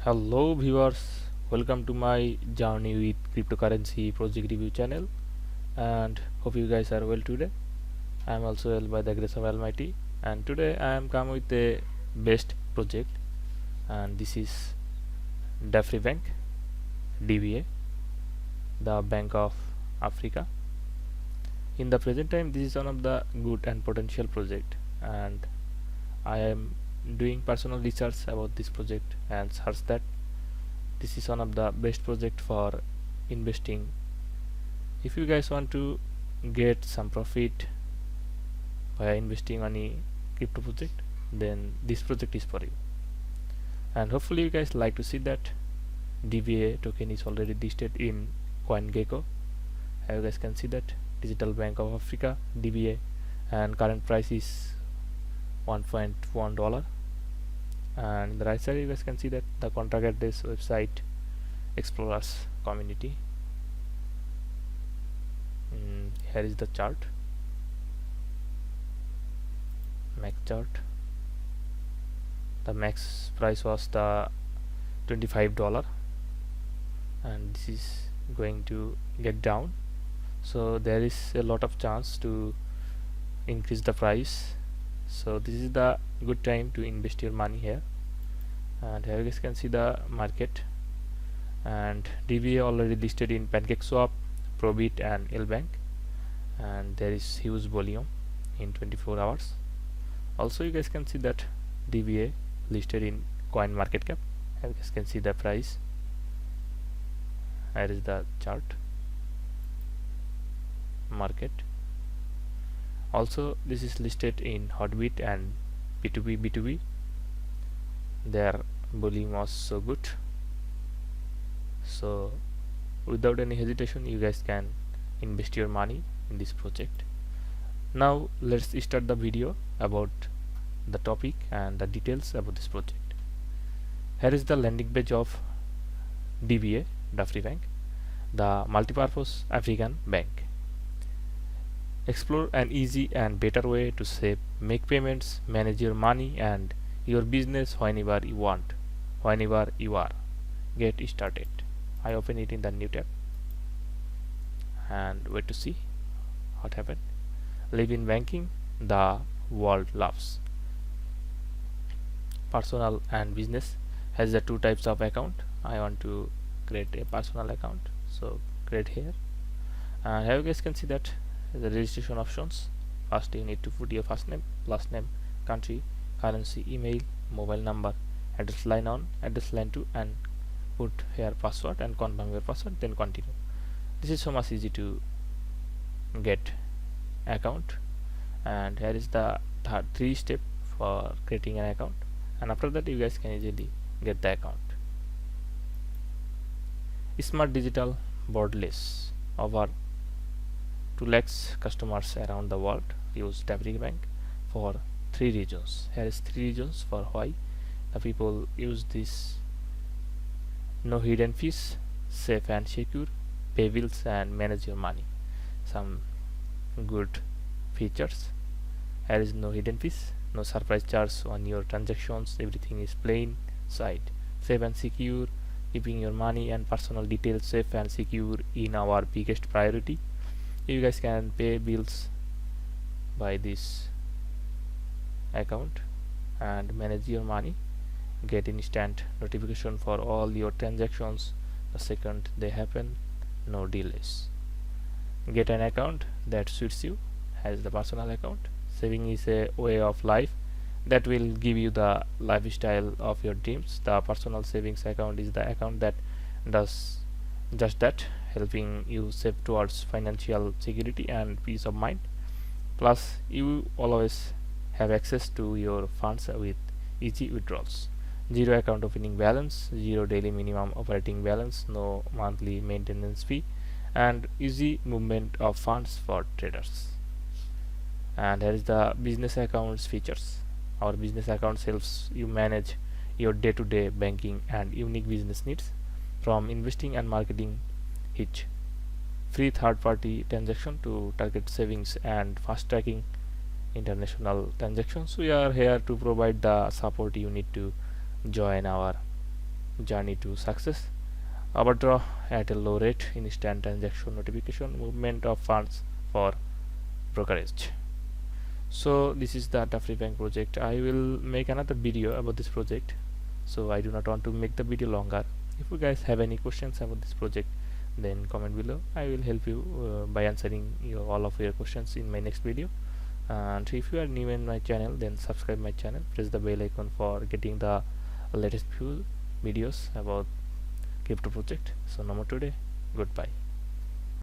Hello viewers, welcome to my journey with cryptocurrency project review channel and hope you guys are well today. I am also well by the grace of Almighty, and today I am come with a best project, and this is Dafri Bank DBA, the Bank of Africa. In the present time this is one of the good and potential project, and I am doing personal research about this project and search that this is one of the best project for investing. If you guys want to get some profit by investing on a crypto project, then this project is for you. And hopefully you guys like to see that DBA token is already listed in CoinGecko. You guys can see that Digital Bank of Africa DBA, and current price is $1.1. And in the right side you guys can see that the contract address, website, explorers, community. Here is the chart, max chart. The max price was the $25, and this is going to get down, so there is a lot of chance to increase the price. So this is the good time to invest your money here. And here you guys can see the market, and DBA already listed in PancakeSwap, Probit and Lbank, and there is huge volume in 24 hours. Also you guys can see that DBA listed in CoinMarketCap. You guys can see the price. Here is the chart, market. Also this is listed in Hotbit and P2P. Their volume was so good, so without any hesitation you guys can invest your money in this project. Now let's start the video about the topic and the details about this project. Here is the landing page of DBA, Dafri Bank, the multipurpose African bank. Explore an easy and better way to save, make payments, manage your money and your business whenever you want, whenever you are. Get started. I open it in the new tab and wait to see what happened. Live in banking, the world loves. Personal and business has the two types of account. I want to create a personal account, so create here. And here you guys can see that the registration options. First you need to put your first name, last name, country, currency, email, mobile number, address line 1, address line 2, and put here password and confirm your password, then continue. This is so much easy to get account. And here is the third 3 step for creating an account, and after that you guys can easily get the account. Smart digital borderless. Over 2 lakhs customers around the world use Dafri Bank for 3 reasons. Here is 3 reasons for why the people use this. No hidden fees, safe and secure, pay bills and manage your money. Some good features. Here is no hidden fees, no surprise charge on your transactions, everything is plain sight. Safe and secure, keeping your money and personal details safe and secure in our biggest priority. You guys can pay bills by this account and manage your money, get instant notification for all your transactions the second they happen, no delays. Get an account that suits you as the personal account. Saving is a way of life that will give you the lifestyle of your dreams. The personal savings account is the account that does just that, helping you save towards financial security and peace of mind. Plus you always have access to your funds with easy withdrawals. Zero account opening balance, zero daily minimum operating balance, no monthly maintenance fee, and easy movement of funds for traders. And here is the business accounts features. Our business account helps you manage your day-to-day banking and unique business needs, from investing and marketing each free third-party transaction to target savings and fast tracking international transactions. We are here to provide the support you need to join our journey to success. Overdraw at a low rate, instant transaction notification, movement of funds for brokerage. So this is the Data Free Bank project. I will make another video about this project, so I do not want to make the video longer. If you guys have any questions about this project, then comment below. I will help you by answering all of your questions in my next video. And if you are new in my channel, then subscribe my channel, press the bell icon for getting the latest few videos about crypto project. So no more today, goodbye.